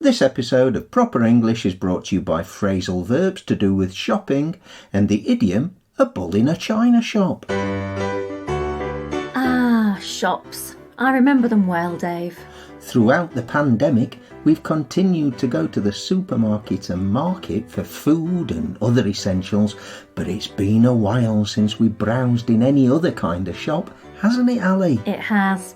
This episode of Proper English is brought to you by Phrasal Verbs to do with shopping and the idiom, a bull in a china shop. Ah, shops. I remember them well, Dave. Throughout the pandemic, we've continued to go to the supermarket and market for food and other essentials, but it's been a while since we browsed in any other kind of shop, hasn't it, Ali? It has.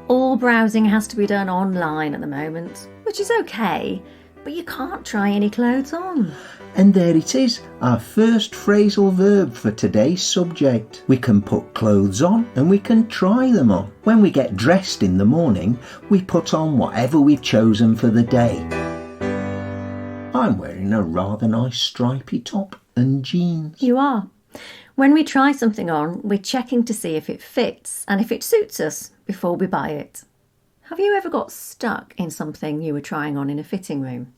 All browsing has to be done online at the moment, which is okay, but you can't try any clothes on. And there it is, our first phrasal verb for today's subject. We can put clothes on and we can try them on. When we get dressed in the morning, we put on whatever we've chosen for the day. I'm wearing a rather nice stripy top and jeans. You are. When we try something on, we're checking to see if it fits and if it suits us before we buy it. Have you ever got stuck in something you were trying on in a fitting room?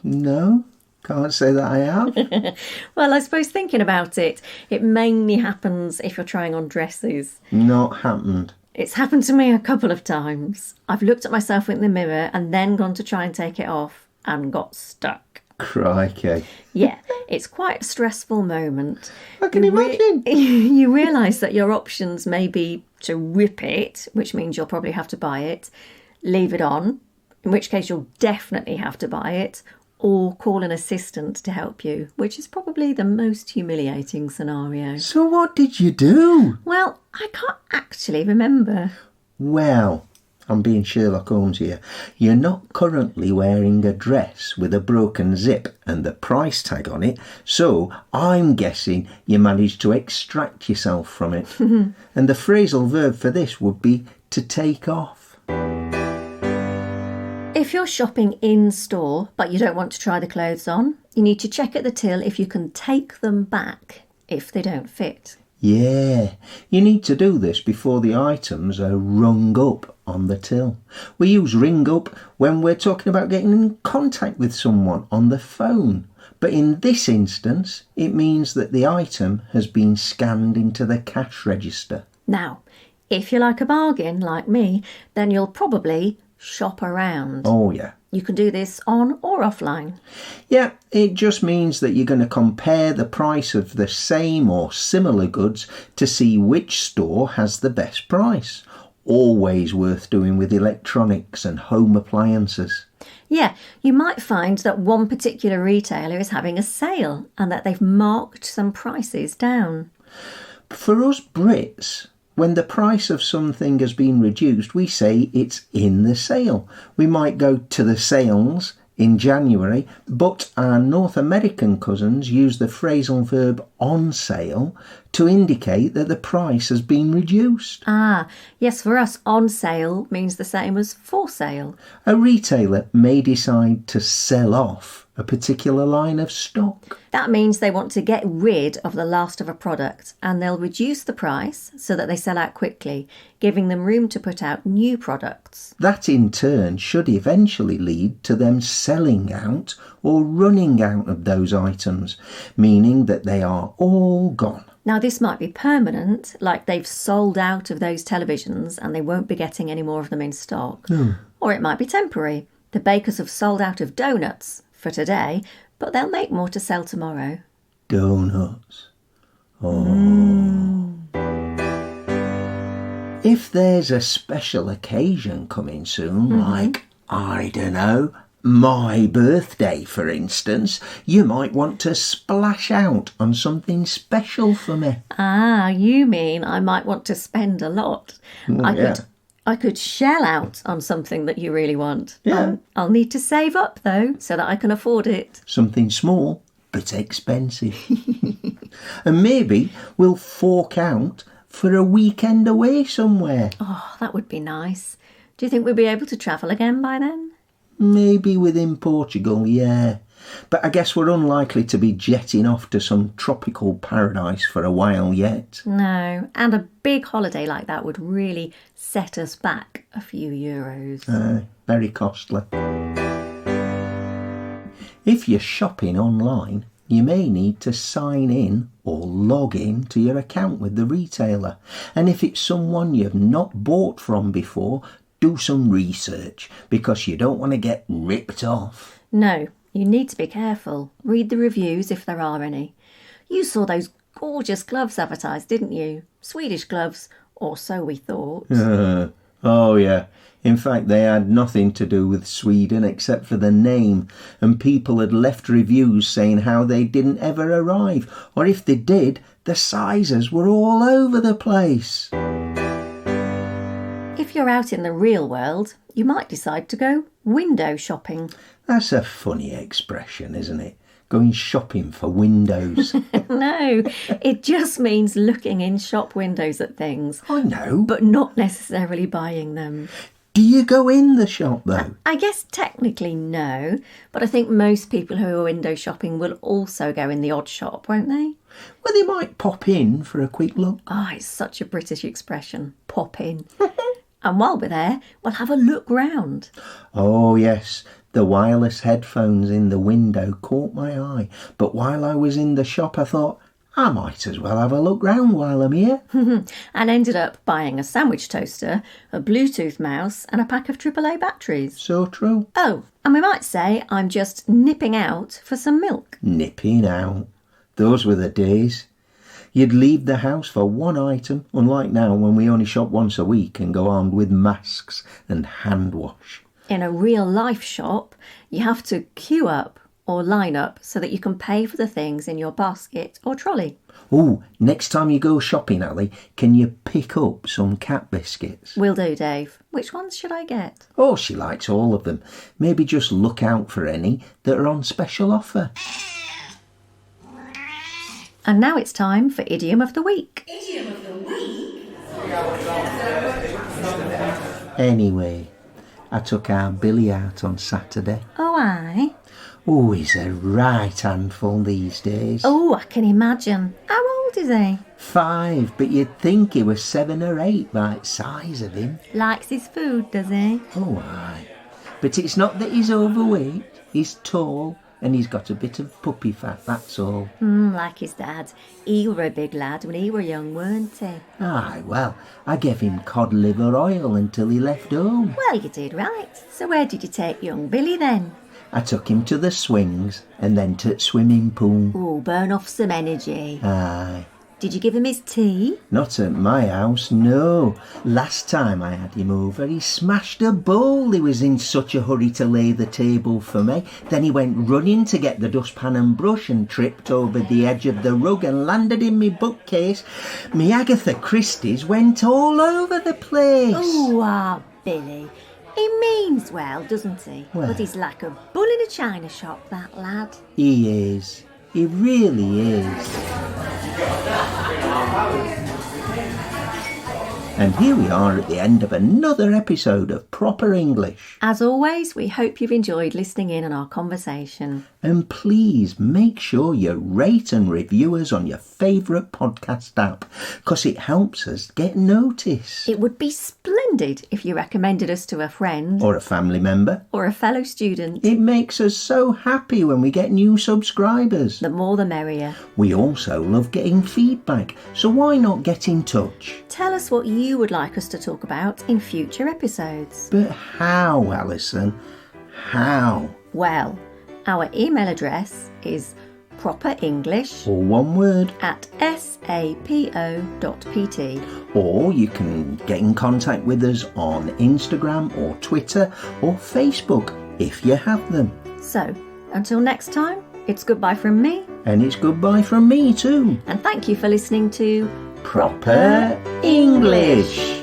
No, can't say that I have. Well, I suppose thinking about it, it mainly happens if you're trying on dresses. Not happened. It's happened to me a couple of times. I've looked at myself in the mirror and then gone to try and take it off and got stuck. Crikey. Yeah, it's quite a stressful moment. I can imagine. You realise that your options may be to rip it, which means you'll probably have to buy it, leave it on, in which case you'll definitely have to buy it, or call an assistant to help you, which is probably the most humiliating scenario. So what did you do? Well, I can't actually remember. Well, I'm being Sherlock Holmes here. You're not currently wearing a dress with a broken zip and the price tag on it, so I'm guessing you managed to extract yourself from it. And the phrasal verb for this would be to take off. If you're shopping in store but you don't want to try the clothes on, you need to check at the till if you can take them back if they don't fit. Yeah, you need to do this before the items are rung up on the till. We use ring up when we're talking about getting in contact with someone on the phone. But in this instance, it means that the item has been scanned into the cash register. Now, if you like a bargain, like me, then you'll probably shop around. Oh, yeah. You can do this on or offline. Yeah, it just means that you're going to compare the price of the same or similar goods to see which store has the best price. Always worth doing with electronics and home appliances. Yeah, you might find that one particular retailer is having a sale and that they've marked some prices down. For us Brits, when the price of something has been reduced, we say it's in the sale. We might go to the sales in January, but our North American cousins use the phrasal verb on sale to indicate that the price has been reduced. Ah, yes, for us, on sale means the same as for sale. A retailer may decide to sell off a particular line of stock. That means they want to get rid of the last of a product and they'll reduce the price so that they sell out quickly, giving them room to put out new products. That in turn should eventually lead to them selling out or running out of those items, meaning that they are all gone. Now, this might be permanent, like they've sold out of those televisions and they won't be getting any more of them in stock. Or it might be temporary. The bakers have sold out of donuts for today, but they'll make more to sell tomorrow. Donuts. Oh. If there's a special occasion coming soon, like, I don't know, my birthday, for instance, you might want to splash out on something special for me. Ah, you mean I might want to spend a lot. I could shell out on something that you really want. Yeah. I'll need to save up, though, so that I can afford it. Something small, but expensive. And maybe we'll fork out for a weekend away somewhere. Oh, that would be nice. Do you think we'll be able to travel again by then? Maybe within Portugal, yeah. But I guess we're unlikely to be jetting off to some tropical paradise for a while yet. No, and a big holiday like that would really set us back a few euros. Very costly. If you're shopping online, you may need to sign in or log in to your account with the retailer. And if it's someone you've not bought from before, do some research because you don't want to get ripped off. No, you need to be careful. Read the reviews if there are any. You saw those gorgeous gloves advertised, didn't you? Swedish gloves, or so we thought. Oh yeah. In fact, they had nothing to do with Sweden except for the name, and people had left reviews saying how they didn't ever arrive, or if they did, the sizes were all over the place. If you're out in the real world, you might decide to go window shopping. That's a funny expression, isn't it? Going shopping for windows. No, it just means looking in shop windows at things. I know. But not necessarily buying them. Do you go in the shop though? I guess technically no, but I think most people who are window shopping will also go in the odd shop, won't they? Well, they might pop in for a quick look. Oh, it's such a British expression, pop in. And while we're there, we'll have a look round. Oh yes, the wireless headphones in the window caught my eye, but while I was in the shop I thought, I might as well have a look round while I'm here. And ended up buying a sandwich toaster, a Bluetooth mouse and a pack of AAA batteries. So true. Oh, and we might say I'm just nipping out for some milk. Nipping out. Those were the days. You'd leave the house for one item, unlike now when we only shop once a week and go armed with masks and hand wash. In a real life shop, you have to queue up or line up so that you can pay for the things in your basket or trolley. Oh, next time you go shopping, Ali, can you pick up some cat biscuits? Will do, Dave. Which ones should I get? Oh, she likes all of them. Maybe just look out for any that are on special offer. And now it's time for Idiom of the Week. Idiom of the week? Anyway, I took our Billy out on Saturday. Oh, aye. Oh, he's a right handful these days. Oh, I can imagine. How old is he? 5, but you'd think he was 7 or 8 by the size of him. Likes his food, does he? Oh, aye. But it's not that he's overweight. He's tall and he's got a bit of puppy fat, that's all. Like his dad. He were a big lad when he were young, weren't he? Aye, well, I gave him cod liver oil until he left home. Well, you did right. So where did you take young Billy then? I took him to the swings and then to the swimming pool. Oh, burn off some energy. Aye. Did you give him his tea? Not at my house, no. Last time I had him over, he smashed a bowl. He was in such a hurry to lay the table for me. Then he went running to get the dustpan and brush and tripped over the edge of the rug and landed in me bookcase. Me Agatha Christie's went all over the place. Oh, Billy. He means well, doesn't he? Well. But he's like a bull in a china shop, that lad. He is. He really is. And here we are at the end of another episode of Proper English. As always, we hope you've enjoyed listening in on our conversation. And please make sure you rate and review us on your favourite podcast app, because it helps us get noticed. It would be splendid if you recommended us to a friend Or a family member. or a fellow student. It makes us so happy when we get new subscribers. The more the merrier. We also love getting feedback, so why not get in touch? Tell us what you would like us to talk about in future episodes. But how, Alison? How? Well, our email address is properenglish Or one word. @sapo.pt. Or you can get in contact with us on Instagram or Twitter or Facebook if you have them. So, until next time, it's goodbye from me, And it's goodbye from me too. and thank you for listening to Proper English.